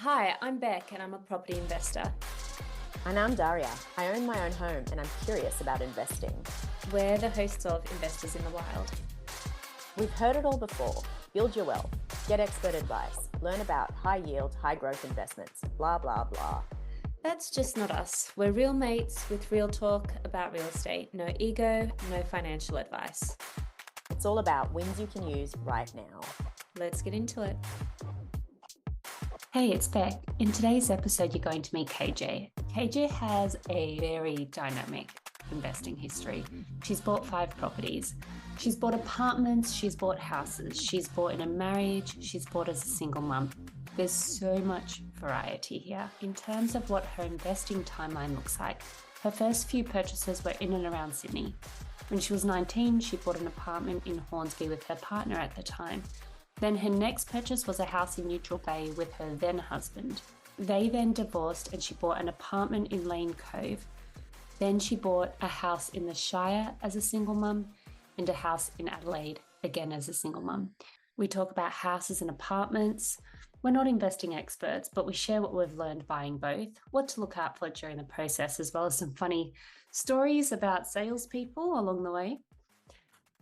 Hi, I'm Beck and I'm a property investor. And I'm Daria. I own my own home and I'm curious about investing. We're the hosts of Investors in the Wild. We've heard it all before. Build your wealth, get expert advice, learn about high yield, high growth investments, blah, blah, blah. That's just not us. We're real mates with real talk about real estate. No ego, no financial advice. It's all about wins you can use right now. Let's get into it. Hey, it's Beck. In today's episode, you're going to meet KJ. KJ has a very dynamic investing history. She's bought 5 properties. She's bought apartments, she's bought houses, she's bought in a marriage, she's bought as a single mum. There's so much variety here. In terms of what her investing timeline looks like, her first few purchases were in and around Sydney. When she was 19, she bought an apartment in Hornsby with her partner at the time. Then her next purchase was a house in Neutral Bay with her then husband. They then divorced and she bought an apartment in Lane Cove. Then she bought a house in the Shire as a single mum and a house in Adelaide, again as a single mum. We talk about houses and apartments. We're not investing experts, but we share what we've learned buying both, what to look out for during the process, as well as some funny stories about salespeople along the way.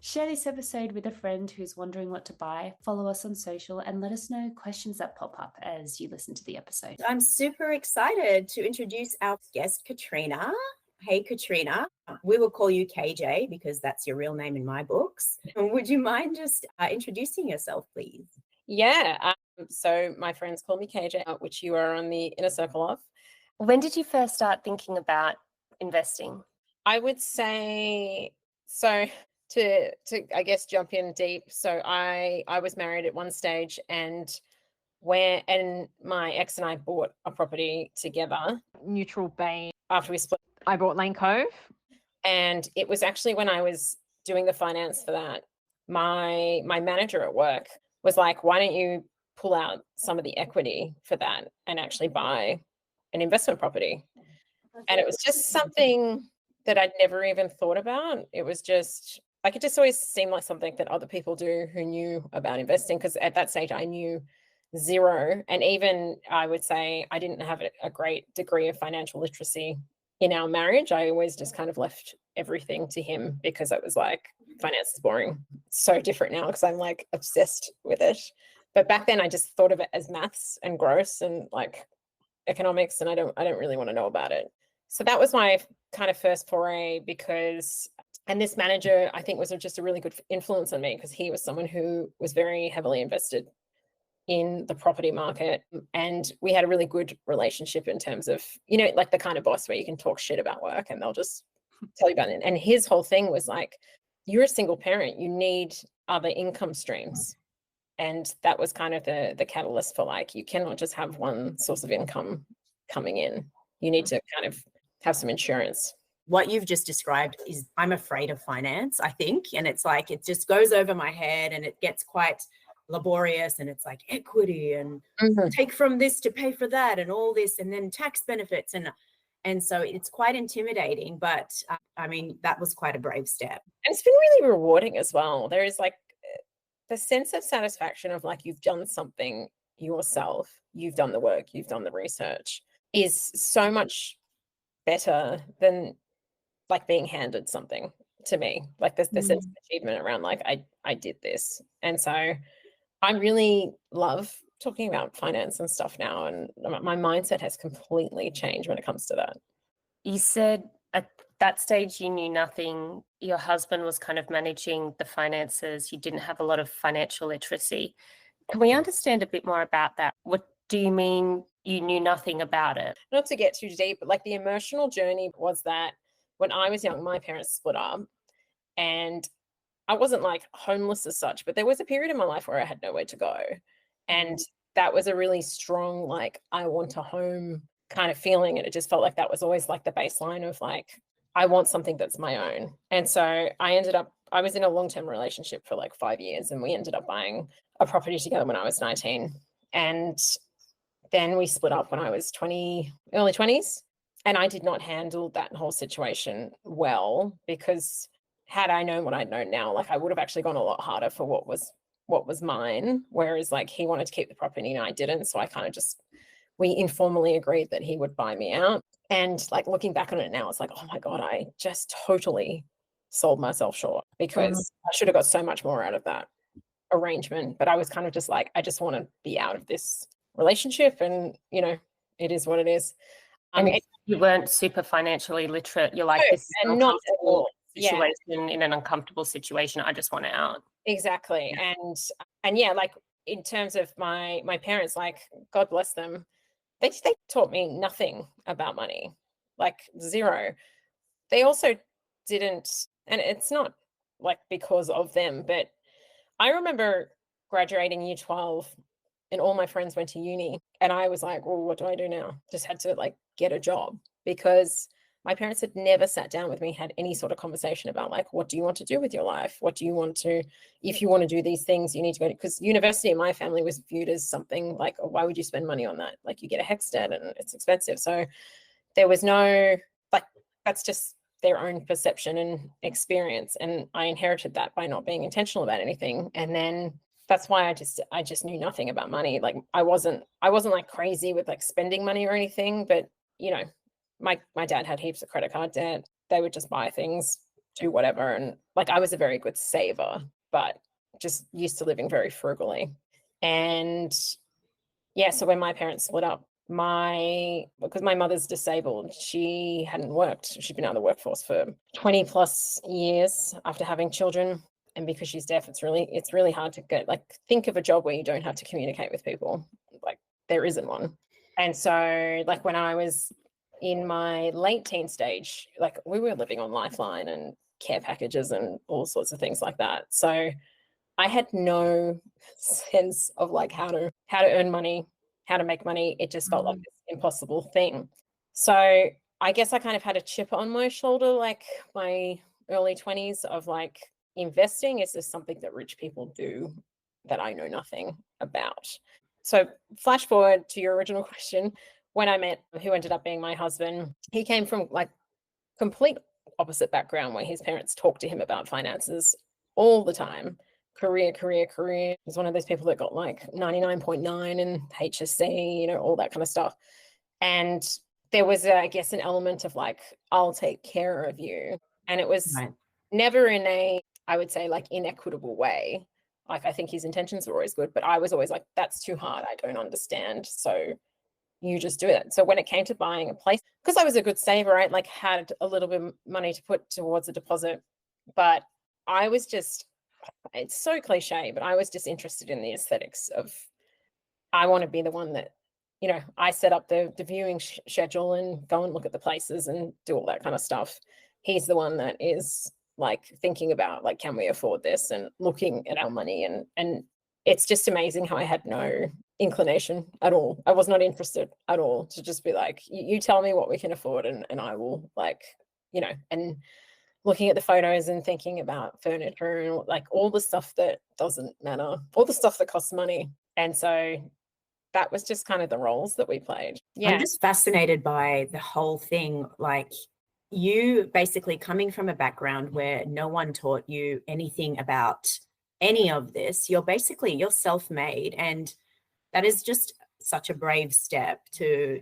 Share this episode with a friend who's wondering what to buy. Follow us on social and let us know questions that pop up as you listen to the episode. I'm super excited to introduce our guest, Katrina. Hey, Katrina. We will call you KJ because that's your real name in my books. Would you mind just introducing yourself, please? Yeah. So my friends call me KJ, which you are on the inner circle of. When did you first start thinking about investing? I would say, so to I guess jump in deep. So I was married at one stage and my ex and I bought a property together, Neutral Bay. After we split, I bought Lane Cove. And it was actually when I was doing the finance for that, my manager at work was like, why don't you pull out some of the equity for that and actually buy an investment property? And it was just something that I'd never even thought about. It was just like, it just always seemed like something that other people do who knew about investing, because at that stage I knew zero. And even I would say I didn't have a great degree of financial literacy in our marriage. I always just kind of left everything to him because it was like, finance is boring. It's so different now because I'm like obsessed with it. But back then I just thought of it as maths and gross and like economics, and I don't really want to know about it. So that was my kind of first foray, and this manager I think was just a really good influence on me because he was someone who was very heavily invested in the property market, and we had a really good relationship in terms of, you know, like the kind of boss where you can talk shit about work and they'll just tell you about it. And his whole thing was like, you're a single parent, you need other income streams. And that was kind of the catalyst for like, you cannot just have one source of income coming in. You need to kind of have some insurance. What you've just described is, I'm afraid of finance, I think. And it's like, it just goes over my head and it gets quite laborious, and it's like equity and take from this to pay for that and all this, and then tax benefits. And so it's quite intimidating, but I mean, that was quite a brave step. And it's been really rewarding as well. There is like the sense of satisfaction of like, you've done something yourself, you've done the work, you've done the research, is so much better than like being handed something to me. Like the sense of achievement around like, I did this. And so I really love talking about finance and stuff now. And my mindset has completely changed when it comes to that. You said at that stage you knew nothing. Your husband was kind of managing the finances. You didn't have a lot of financial literacy. Can we understand a bit more about that? What do you mean you knew nothing about it? Not to get too deep, but like the emotional journey was that when I was young, my parents split up, and I wasn't like homeless as such, but there was a period in my life where I had nowhere to go. And that was a really strong, like, I want a home kind of feeling. And it just felt like that was always like the baseline of like, I want something that's my own. And so I was in a long-term relationship for like 5 years, and we ended up buying a property together when I was 19. And then we split up when I was early 20s. And I did not handle that whole situation well, because had I known what I know now, like I would have actually gone a lot harder for what was mine. Whereas like he wanted to keep the property and I didn't. So I kind of just we informally agreed that he would buy me out. And like looking back on it now, it's like, oh my God, I just totally sold myself short because I should have got so much more out of that arrangement. But I was kind of just like, I just want to be out of this relationship, and it is what it is. And if you weren't super financially literate, you're like, No, this is an and not at uncomfortable all. Yeah. situation, in an uncomfortable situation. I just want out. Exactly. And yeah, like in terms of my parents, like God bless them, they taught me nothing about money, like zero. They also didn't, and it's not like because of them, but I remember graduating year 12 and all my friends went to uni, and I was like, well, what do I do now? Just had to like get a job, because my parents had never sat down with me, had any sort of conversation about like, what do you want to do with your life? What do you want to, if you want to do these things, you need to go to, because university in my family was viewed as something like, oh, why would you spend money on that? Like you get a HECS debt and it's expensive. So there was no, like, that's just their own perception and experience. And I inherited that by not being intentional about anything. And then that's why I just knew nothing about money. Like I wasn't like crazy with like spending money or anything, but my dad had heaps of credit card debt. They would just buy things, do whatever. And like I was a very good saver, but just used to living very frugally. And yeah, so when my parents split up, because my mother's disabled, she hadn't worked. She'd been out of the workforce for 20 plus years after having children. And because she's deaf, it's really hard to get, like, think of a job where you don't have to communicate with people. Like there isn't one. And so like when I was in my late teen stage, like we were living on Lifeline and care packages and all sorts of things like that. So I had no sense of like how to earn money, how to make money. It just felt like this impossible thing. So I guess I kind of had a chip on my shoulder, like my early 20s, of like, investing is just something that rich people do that I know nothing about. So flash forward to your original question, when I met who ended up being my husband, he came from like complete opposite background, where his parents talked to him about finances all the time. Career. He's one of those people that got like 99.9 in HSC, all that kind of stuff. And there was, I guess, an element of like, I'll take care of you. And it was never in a, I would say, like inequitable way. Like I think his intentions were always good, but I was always like, that's too hard. I don't understand. So you just do it. So when it came to buying a place, because I was a good saver, I like had a little bit of money to put towards a deposit, but I was just, it's so cliche, but I was just interested in the aesthetics of, I want to be the one that, I set up the viewing schedule and go and look at the places and do all that kind of stuff. He's the one that is like thinking about like, can we afford this, and looking at our money, and it's just amazing how I had no inclination at all. I was not interested at all to just be like, you tell me what we can afford and I will, like, and looking at the photos and thinking about furniture and like all the stuff that doesn't matter, all the stuff that costs money. And so that was just kind of the roles that we played. Yeah. I'm just fascinated by the whole thing. Like, you basically coming from a background where no one taught you anything about any of this, you're self-made, and that is just such a brave step to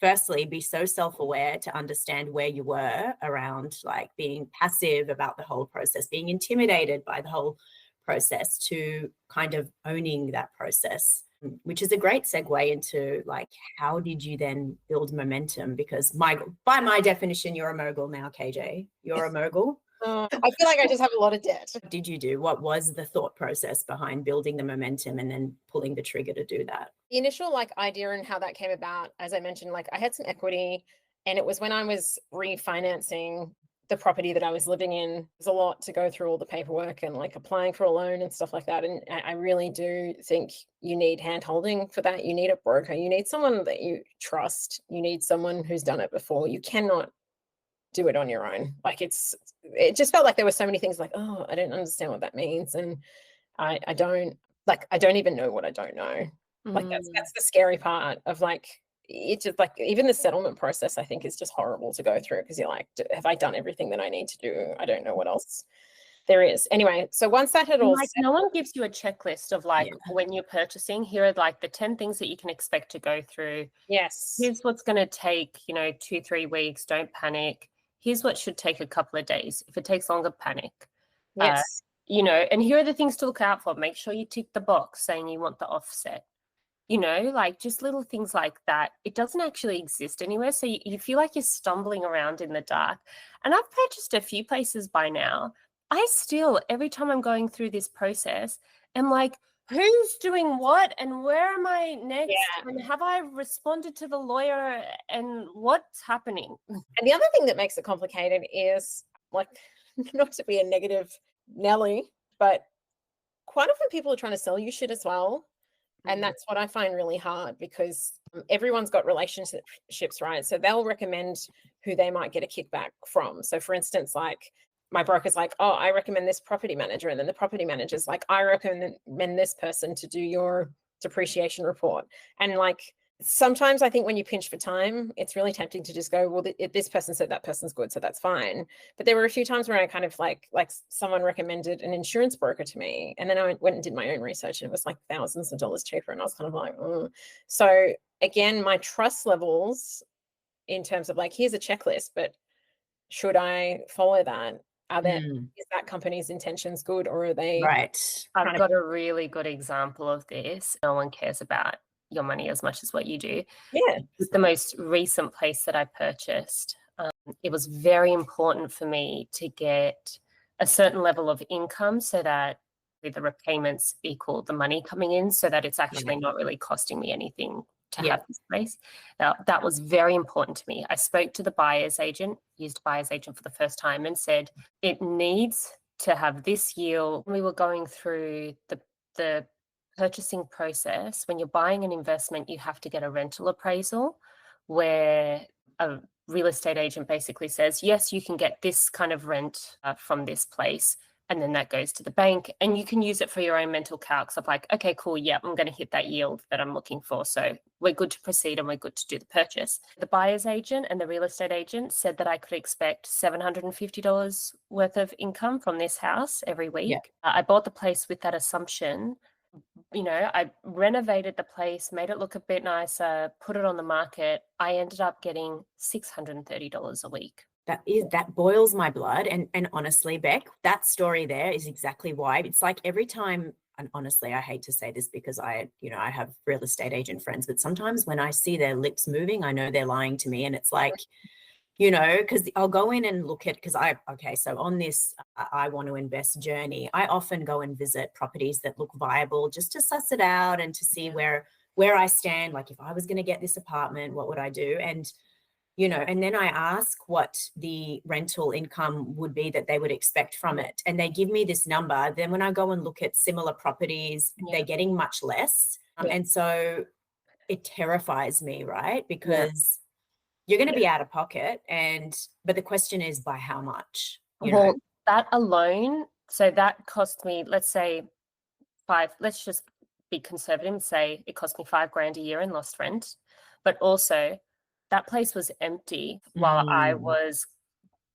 firstly be so self-aware, to understand where you were around like being passive about the whole process, being intimidated by the whole process, to kind of owning that process, which is a great segue into like, how did you then build momentum? Because by my definition, you're a mogul now, KJ. You're a mogul. I feel like I just have a lot of debt. What did you do? What was the thought process behind building the momentum and then pulling the trigger to do that? The initial like idea and how that came about, as I mentioned, like I had some equity, and it was when I was refinancing the property that I was living in. It was a lot to go through all the paperwork and like applying for a loan and stuff like that. And I really do think you need hand holding for that. You need a broker. You need someone that you trust. You need someone who's done it before. You cannot do it on your own. Like it just felt like there were so many things like, oh, I don't understand what that means. And I don't even know what I don't know. Like that's the scary part of like, it's just like, even the settlement process, I think, is just horrible to go through, because you're like, have I done everything that I need to do? I don't know what else there is. Anyway, so once that had And all like set, no one gives you a checklist of like Yeah. when you're purchasing, here are like the 10 things that you can expect to go through. yes, Here's what's going to take, 2-3 weeks. Don't panic. Here's what should take a couple of days. If it takes longer, panic. yes, And here are the things to look out for. Make sure you tick the box saying you want the offset. Like just little things like that. It doesn't actually exist anywhere. So you feel like you're stumbling around in the dark. And I've purchased a few places by now. I still, every time I'm going through this process, am like, who's doing what and where am I next? Yeah. And have I responded to the lawyer and what's happening? And the other thing that makes it complicated is, like, not to be a negative Nelly, but quite often people are trying to sell you shit as well. And that's what I find really hard, because everyone's got relationships, right? So they'll recommend who they might get a kickback from. So for instance, like my broker's like, oh, I recommend this property manager. And then the property manager's like, I recommend this person to do your depreciation report. And like, sometimes I think when you pinch for time, it's really tempting to just go, well, this person said that person's good, so that's fine. But there were a few times where I kind of like someone recommended an insurance broker to me, and then I went and did my own research, and it was like thousands of dollars cheaper, and I was kind of like, oh. So again, my trust levels in terms of like, here's a checklist, but should I follow that? Is that company's intentions good, or are they Right. I've got a really good example of this. No one cares about your money as much as what you do. Yeah. It's the most recent place that I purchased. It was very important for me to get a certain level of income so that the repayments equal the money coming in, so that it's actually not really costing me anything to have this place. Now, that was very important to me. I spoke to the buyer's agent, used a buyer's agent for the first time, and said, it needs to have this yield. We were going through the purchasing process. When you're buying an investment, you have to get a rental appraisal where a real estate agent basically says, yes, you can get this kind of rent from this place. And then that goes to the bank, and you can use it for your own mental calcs of like, okay, cool. Yeah, I'm going to hit that yield that I'm looking for. So we're good to proceed and we're good to do the purchase. The buyer's agent and the real estate agent said that I could expect $750 worth of income from this house every week. Yeah. I bought the place with that assumption. I renovated the place, made it look a bit nicer, put it on the market. I ended up getting $630 a week. That boils my blood. And honestly, Beck, that story there is exactly why. It's like every time, and honestly, I hate to say this because I have real estate agent friends, but sometimes when I see their lips moving, I know they're lying to me. And it's like, because I'll go in and look at, so on this I want to invest journey, I often go and visit properties that look viable just to suss it out and to see where I stand. Like, if I was going to get this apartment, what would I do? And and then I ask what the rental income would be that they would expect from it. And they give me this number. Then when I go and look at similar properties, they're getting much less. And so it terrifies me, right? Because you're going to be out of pocket. But the question is, by how much? That alone, so that cost me, let's say let's just be conservative and say it cost me $5,000 a year in lost rent. But also, that place was empty while I was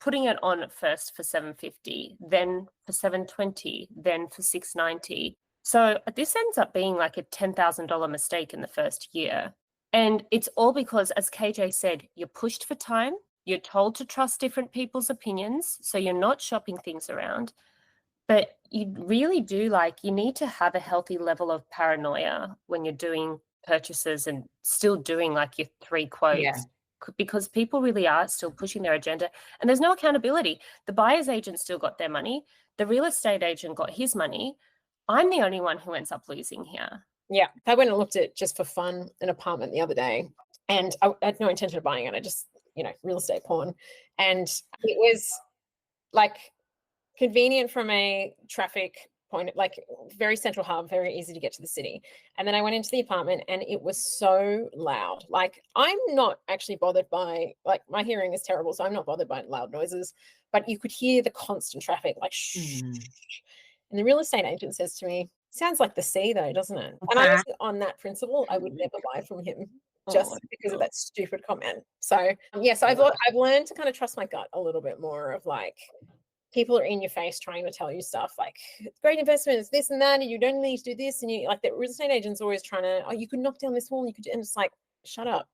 putting it on at first for $750, then for $720, then for $690. So this ends up being like a $10,000 mistake in the first year. And it's all because, as KJ said, you're pushed for time. You're told to trust different people's opinions. So you're not shopping things around. But you really do, you need to have a healthy level of paranoia when you're doing purchases and still doing like your 3 quotes, because people really are still pushing their agenda and there's no accountability. The buyer's agent still got their money. The real estate agent got his money. I'm the only one who ends up losing here. Yeah. I went and looked at, just for fun, an apartment the other day, and I had no intention of buying it. I just, real estate porn. And it was like convenient from a traffic point, like very central hub, very easy to get to the city. And then I went into the apartment and it was so loud. Like, I'm not actually bothered by, like, my hearing is terrible, so I'm not bothered by loud noises, but you could hear the constant traffic, like shh. And the real estate agent says to me, sounds like the sea though, doesn't it? And I was on that principle, I would never buy from him just because of that stupid comment. So yes, I've learned to kind of trust my gut a little bit more of like, people are in your face trying to tell you stuff like great investment, it's this and that, and you don't need to do this, and you like the real estate agent's always trying to, oh, you could knock down this wall, you could, and it's like, shut up.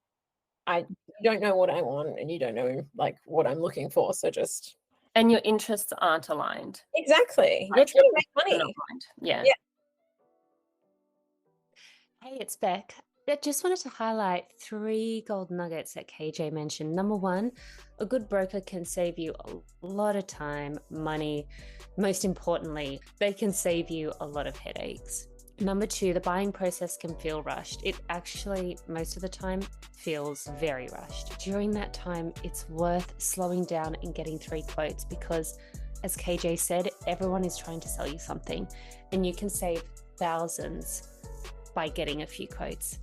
You don't know what I want, and you don't know like what I'm looking for, so just. And your interests aren't aligned. Exactly. Like, You're trying to make They're money. not aligned. Yeah. Yeah. Hey, it's Beck. I just wanted to highlight 3 gold nuggets that KJ mentioned. Number 1, a good broker can save you a lot of time, money. Most importantly, they can save you a lot of headaches. Number 2, the buying process can feel rushed. It actually, most of the time, feels very rushed. During that time, it's worth slowing down and getting 3 quotes because, as KJ said, everyone is trying to sell you something, and you can save thousands by getting a few quotes.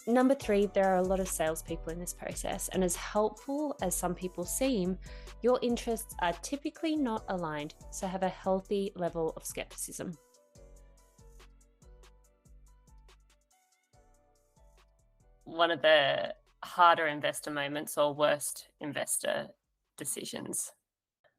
Number 3, there are a lot of salespeople in this process, and as helpful as some people seem, your interests are typically not aligned, so have a healthy level of skepticism. One of the harder investor moments or worst investor decisions?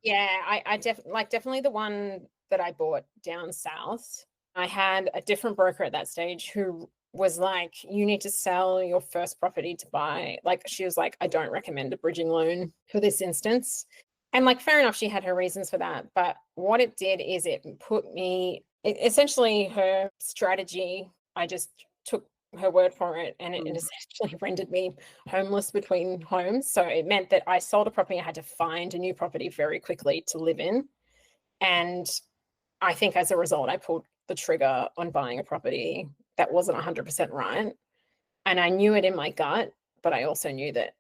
Yeah, I definitely the one that I bought down south. I had a different broker at that stage who was like, you need to sell your first property to buy. Like, she was like, I don't recommend a bridging loan for this instance. And like, fair enough, she had her reasons for that. But what it did is it put me, essentially her strategy, I just took her word for it, and it essentially rendered me homeless between homes. So it meant that I sold a property, I had to find a new property very quickly to live in. And I think as a result, I pulled the trigger on buying a property that wasn't 100% right. And I knew it in my gut, but I also knew that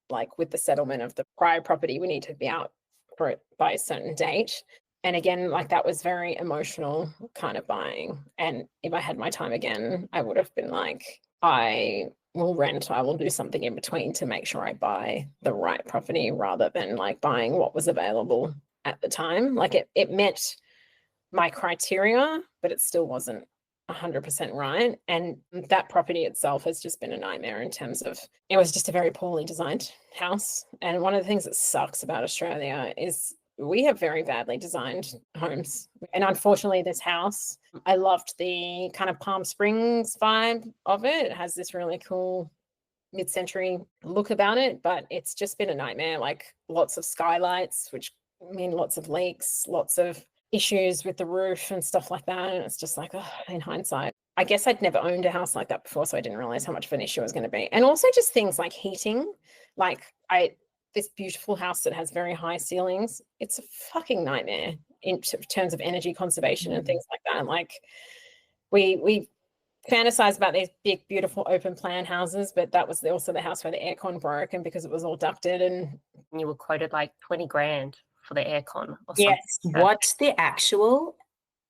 like with the settlement of the prior property, we need to be out for it by a certain date. And again, like that was very emotional kind of buying. And if I had my time again, I would have been like, I will rent, I will do something in between to make sure I buy the right property rather than like buying what was available at the time. Like it met my criteria, but it still wasn't 100% right. And that property itself has just been a nightmare in terms of, it was just a very poorly designed house. And one of the things that sucks about Australia is we have very badly designed homes. And unfortunately, this house, I loved the kind of Palm Springs vibe of it. It has this really cool mid-century look about it, but it's just been a nightmare. Like lots of skylights, which mean lots of leaks, lots of issues with the roof and stuff like that. And it's just like, oh, in hindsight, I guess I'd never owned a house like that before, so I didn't realize how much of an issue it was going to be. And also just things like heating. Like this beautiful house that has very high ceilings, it's a fucking nightmare in terms of energy conservation and things like that. Like we fantasize about these big, beautiful open plan houses, but that was also the house where the aircon broke, and because it was all ducted, and you were quoted like 20 grand for the aircon or something. yes, What's the actual?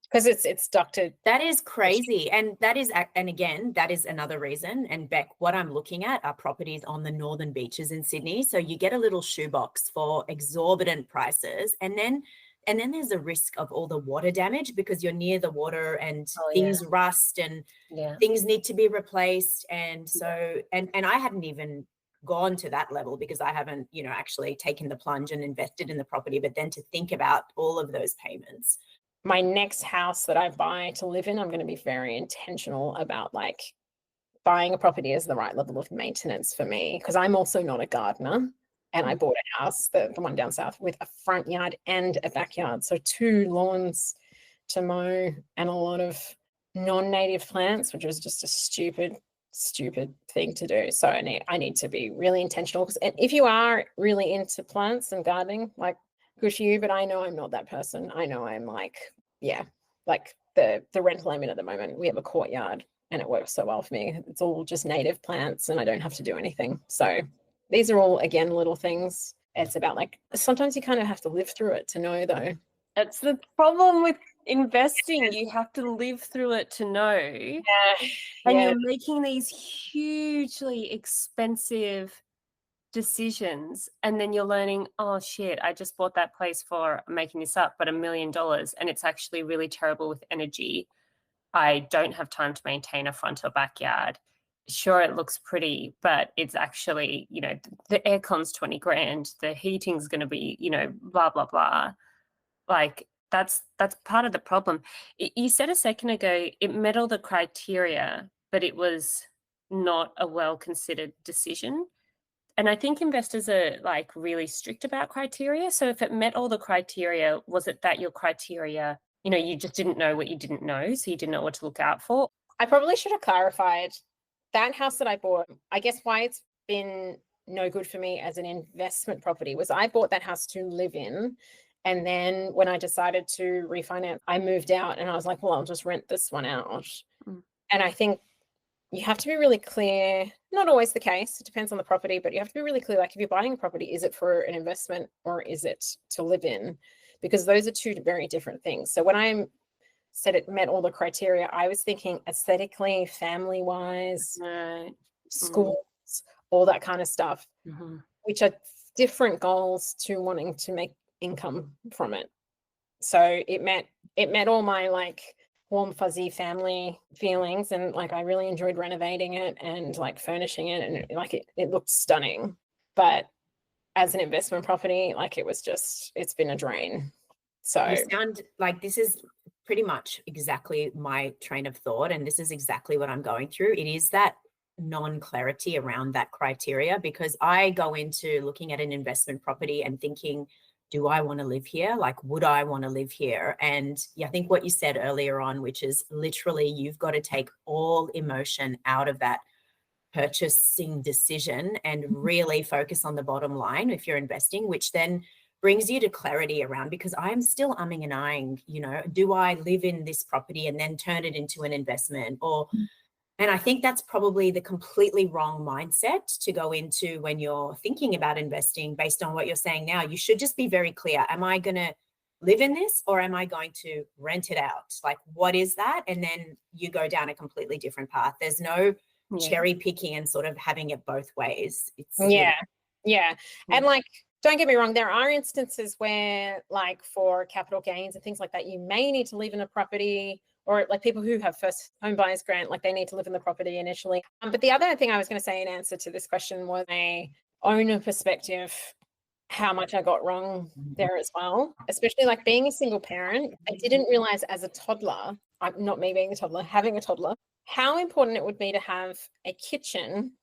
because it's ducted. That is crazy. And that is, and again, that is another reason. And Beck, what I'm looking at are properties on the northern beaches in Sydney. So you get a little shoebox for exorbitant prices. And then there's a risk of all the water damage because you're near the water and things rust and things need to be replaced. And so, and I hadn't even gone to that level because I haven't, actually taken the plunge and invested in the property, but then to think about all of those payments. My next house that I buy to live in, I'm going to be very intentional about like buying a property as the right level of maintenance for me, because I'm also not a gardener. And I bought a house, the one down south, with a front yard and a backyard. So 2 lawns to mow and a lot of non-native plants, which was just a stupid thing to do. So I need to be really intentional. Because if you are really into plants and gardening, like good for you, but I know I'm not that person. I know I'm like, like the rental I'm in at the moment, we have a courtyard and it works so well for me. It's all just native plants and I don't have to do anything. So these are all, again, little things. It's about like, sometimes you kind of have to live through it to know though. That's the problem with investing. You have to live through it to know. And you're making these hugely expensive decisions, and then you're learning, oh shit, I just bought that place for, I'm making this up, but $1 million, and it's actually really terrible with energy. I don't have time to maintain a front or backyard. Sure, it looks pretty, but it's actually, the aircon's 20 grand, the heating's going to be, blah, blah, blah. Like that's part of the problem. You said a second ago it met all the criteria, but it was not a well considered decision. And I think investors are like really strict about criteria. So if it met all the criteria, was it that your criteria, you just didn't know what you didn't know, so you didn't know what to look out for? I probably should have clarified that house that I bought. I guess why it's been no good for me as an investment property was I bought that house to live in. And then when I decided to refinance, I moved out and I was like, well, I'll just rent this one out. And I think you have to be really clear, not always the case, it depends on the property, but you have to be really clear, like if you're buying a property, is it for an investment or is it to live in? Because those are two very different things. So when I said it met all the criteria, I was thinking aesthetically, family-wise, schools, all that kind of stuff, which are different goals to wanting to make income from it. So it met all my like warm fuzzy family feelings, and like I really enjoyed renovating it and like furnishing it, and like it looked stunning. But as an investment property, like it's been a drain. So you sound like this is pretty much exactly my train of thought, and this is exactly what I'm going through. It is that non-clarity around that criteria, because I go into looking at an investment property and thinking, do I want to live here? Like, would I want to live here? And I think what you said earlier on, which is literally you've got to take all emotion out of that purchasing decision and really focus on the bottom line if you're investing, which then brings you to clarity around, because I'm still umming and eyeing, do I live in this property and then turn it into an investment? And I think that's probably the completely wrong mindset to go into when you're thinking about investing. Based on what you're saying now, you should just be very clear. Am I going to live in this or am I going to rent it out? Like, what is that? And then you go down a completely different path. There's no cherry picking and sort of having it both ways. It's And like, don't get me wrong, there are instances where like for capital gains and things like that, you may need to live in a property, or like people who have first home buyers grant, like they need to live in the property initially. But the other thing I was going to say in answer to this question was a owner perspective, how much I got wrong there as well, especially like being a single parent. I didn't realize as a toddler, not me being a toddler, having a toddler, how important it would be to have a kitchen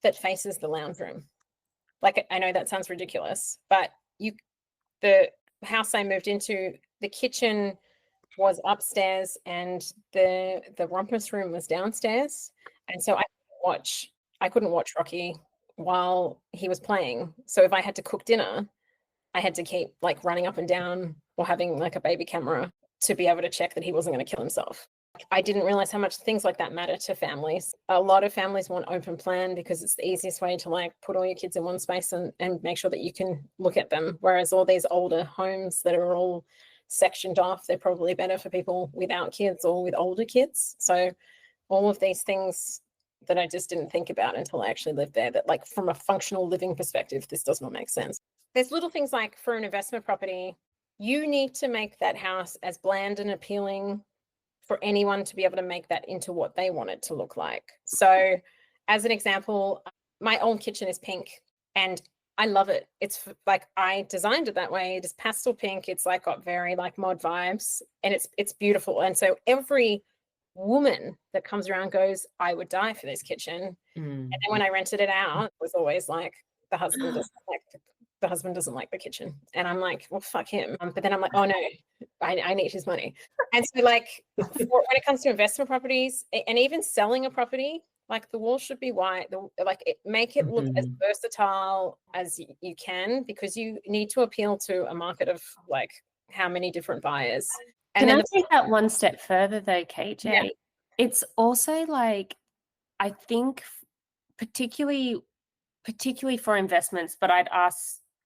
that faces the lounge room. Like, I know that sounds ridiculous, but the house I moved into, the kitchen was upstairs and the rumpus room was downstairs. And so I couldn't watch Rocky while he was playing. So if I had to cook dinner, I had to keep like running up and down or having like a baby camera to be able to check that he wasn't going to kill himself. I didn't realize how much things like that matter to families. A lot of families want open plan because it's the easiest way to like put all your kids in one space and make sure that you can look at them. Whereas all these older homes that are all sectioned off, they're probably better for people without kids or with older kids. So all of these things that I just didn't think about until I actually lived there, that like from a functional living perspective, this does not make sense. There's little things like for an investment property, you need to make that house as bland and appealing for anyone to be able to make that into what they want it to look like. So as an example, my old kitchen is pink and I love it. It's like I designed it that way. It is pastel pink. It's like got very like mod vibes and it's beautiful. And so every woman that comes around goes, I would die for this kitchen. And then when I rented it out, it was always like the husband doesn't like the kitchen. And I'm like, well, fuck him. But then I'm like, oh no, I need his money. And so like when it comes to investment properties and even selling a property, like the wall should be white, make it look as versatile as you can, because you need to appeal to a market of like how many different buyers. And can I take that one step further though, KJ? Yeah. It's also like, I think particularly for investments, but I'd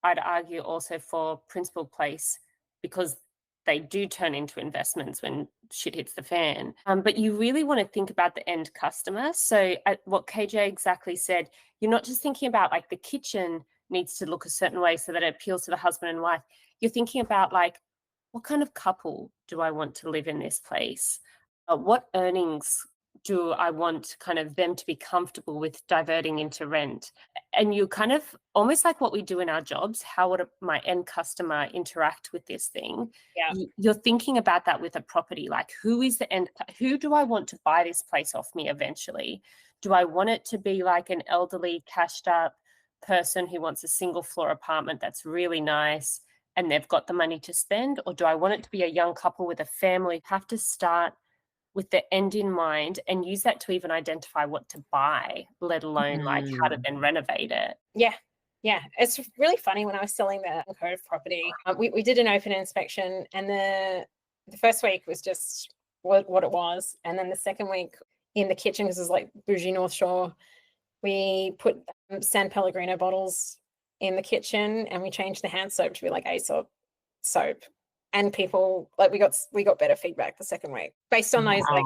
argue also for principal place, because they do turn into investments when shit hits the fan. But you really want to think about the end customer. So what KJ exactly said, you're not just thinking about like the kitchen needs to look a certain way so that it appeals to the husband and wife. You're thinking about like, what kind of couple do I want to live in this place? What earnings do I want kind of them to be comfortable with diverting into rent? And you kind of almost like what we do in our jobs, how would my end customer interact with this thing? Yeah. You're thinking about that with a property, like who do I want to buy this place off me eventually? Do I want it to be like an elderly cashed up person who wants a single floor apartment that's really nice and they've got the money to spend? Or do I want it to be a young couple with a family? Have to start with the end in mind and use that to even identify what to buy, let alone like how to then renovate it. Yeah. Yeah. It's really funny when I was selling the Cove property, we did an open inspection, and the first week was just what it was. And then the second week in the kitchen, because it was like bougie North Shore, we put San Pellegrino bottles in the kitchen and we changed the hand soap to be like Aesop soap. And people, like, we got better feedback the second week based on those, like,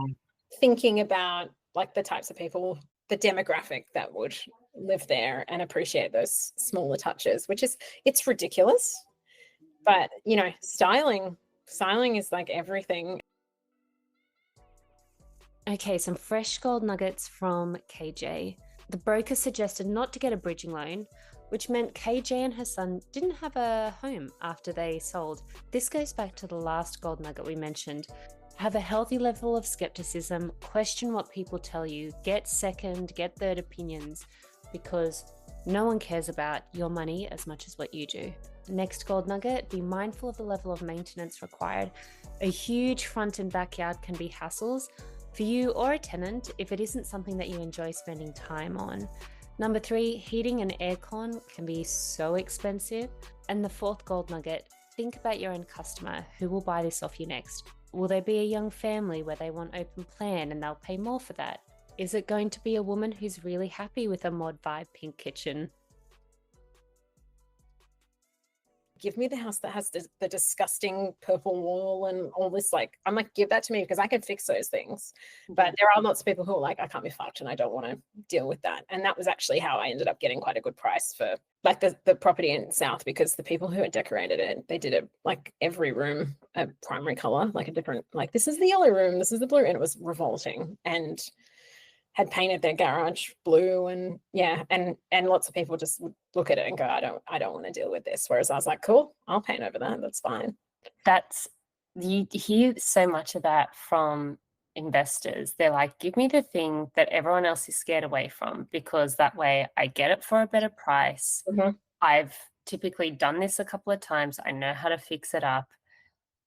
thinking about like the types of people, the demographic that would live there and appreciate those smaller touches, which is, it's ridiculous. But, you know, styling is like everything. Okay, some fresh gold nuggets from KJ. The broker suggested not to get a bridging loan, which meant KJ and her son didn't have a home after they sold. This goes back to the last gold nugget we mentioned. Have a healthy level of skepticism, question what people tell you, get second, get third opinions, because no one cares about your money as much as what you do. Next gold nugget, be mindful of the level of maintenance required. A huge front and backyard can be hassles for you or a tenant if it isn't something that you enjoy spending time on. Number 3, heating and aircon can be so expensive. And the fourth gold nugget, think about your end customer. Who will buy this off you next? Will there be a young family where they want open plan and they'll pay more for that? Is it going to be a woman who's really happy with a mod vibe pink kitchen? Give me the house that has the disgusting purple wall and all this, like, I'm like, give that to me because I can fix those things. But there are lots of people who are like, I can't be fucked and I don't want to deal with that. And that was actually how I ended up getting quite a good price for like the property in South, because the people who had decorated it, they did it like every room a primary color, like a different, like, this is the yellow room, this is the blue, and it was revolting. And had painted their garage blue, and yeah, and lots of people just would look at it and go, I don't want to deal with this. Whereas I was like, cool, I'll paint over that. That's fine. You hear so much of that from investors. They're like, give me the thing that everyone else is scared away from, because that way I get it for a better price. I've typically done this a couple of times. I know how to fix it up,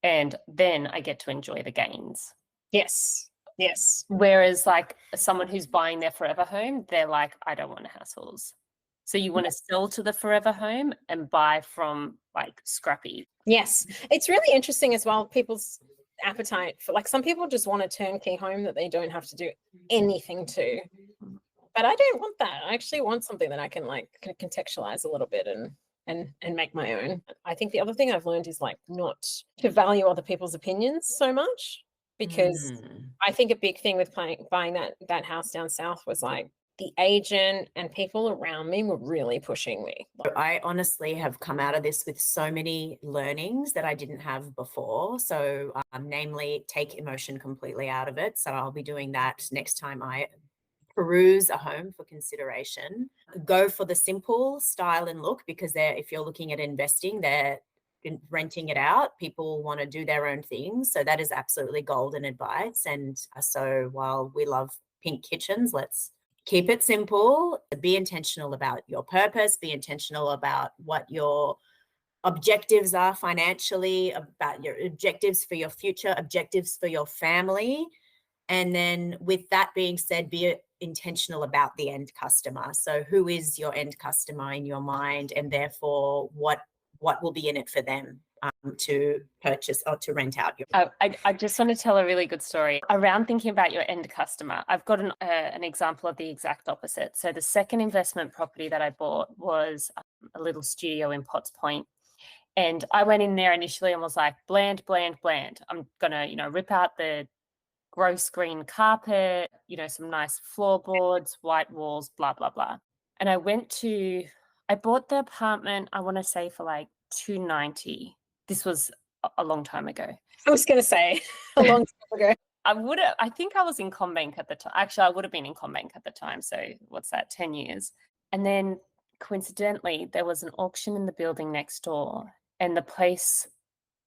and then I get to enjoy the gains. Yes. Whereas like someone who's buying their forever home, they're like, I don't want hassles. So you want to sell to the forever home and buy from like scrappy. Yes. It's really interesting as well, people's appetite for, like, some people just want a turnkey home that they don't have to do anything to. But I don't want that. I actually want something that I can like contextualize a little bit and make my own. I think the other thing I've learned is like not to value other people's opinions so much. Because I think a big thing with buying that house down south was like the agent and people around me were really pushing me. I honestly have come out of this with so many learnings that I didn't have before. So namely, take emotion completely out of it. So I'll be doing that next time I peruse a home for consideration. Go for the simple style and look, because if you're looking at investing, they're renting it out. People want to do their own things. So that is absolutely golden advice. And so while we love pink kitchens, let's keep it simple. Be intentional about your purpose. Be intentional about what your objectives are financially, about your objectives for your future, objectives for your family. And then with that being said, be intentional about the end customer. So who is your end customer in your mind? And therefore, what will be in it for them to purchase or to rent out your. I just want to tell a really good story around thinking about your end customer. I've got an example of the exact opposite. So the second investment property that I bought was a little studio in Potts Point. And I went in there initially and was like, bland. I'm going to, rip out the gross green carpet, some nice floorboards, white walls, blah, blah, blah. And I bought the apartment, I want to say, for like $290. This was a long time ago. I was going to say a long time ago. I think I was in Combank at the time. Actually, I would have been in Combank at the time. So what's that, 10 years? And then coincidentally, there was an auction in the building next door, and the place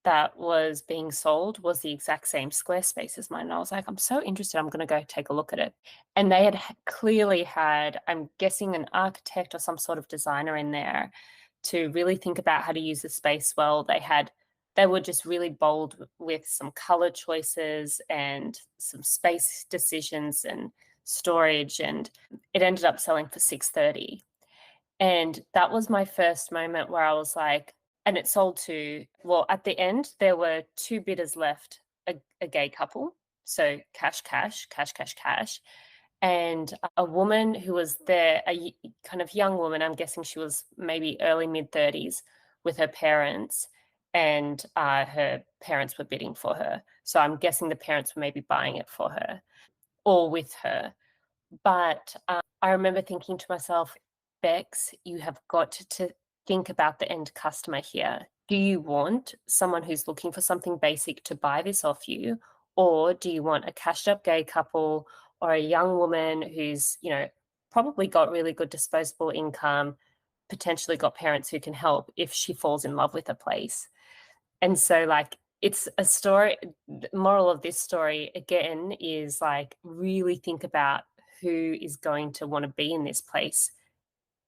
that was being sold was the exact same square space as mine. And I was like, I'm so interested. I'm going to go take a look at it. And they had clearly had, I'm guessing, an architect or some sort of designer in there to really think about how to use the space well. They were just really bold with some color choices and some space decisions and storage. And it ended up selling for $630. And that was my first moment where I was like, and it sold to, well, at the end, there were two bidders left, a gay couple. So cash. And a woman who was there, kind of young woman, I'm guessing she was maybe early mid 30s, with her parents, and her parents were bidding for her. So I'm guessing the parents were maybe buying it for her or with her. But I remember thinking to myself, Bex, you have got to think about the end customer here. Do you want someone who's looking for something basic to buy this off you? Or do you want a cashed up gay couple or a young woman who's, probably got really good disposable income, potentially got parents who can help if she falls in love with a place? And so, like, it's a story. The moral of this story, again, is like, really think about who is going to want to be in this place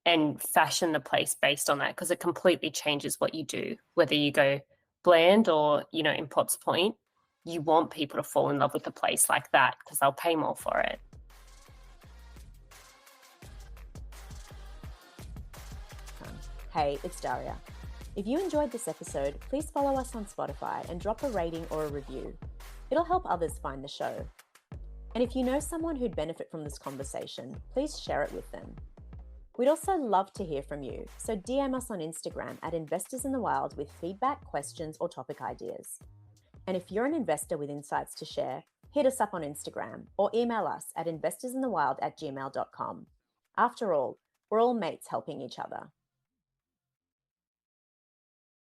and fashion the place based on that, because it completely changes what you do, whether you go bland or, in Potts Point, you want people to fall in love with a place like that because they'll pay more for it. Hey, it's Daria. If you enjoyed this episode, please follow us on Spotify and drop a rating or a review. It'll help others find the show. And if you know someone who'd benefit from this conversation, please share it with them. We'd also love to hear from you, so DM us on Instagram at Investors in the Wild with feedback, questions, or topic ideas. And if you're an investor with insights to share, hit us up on Instagram or email us at investorsinthewild@gmail.com. After all, we're all mates helping each other.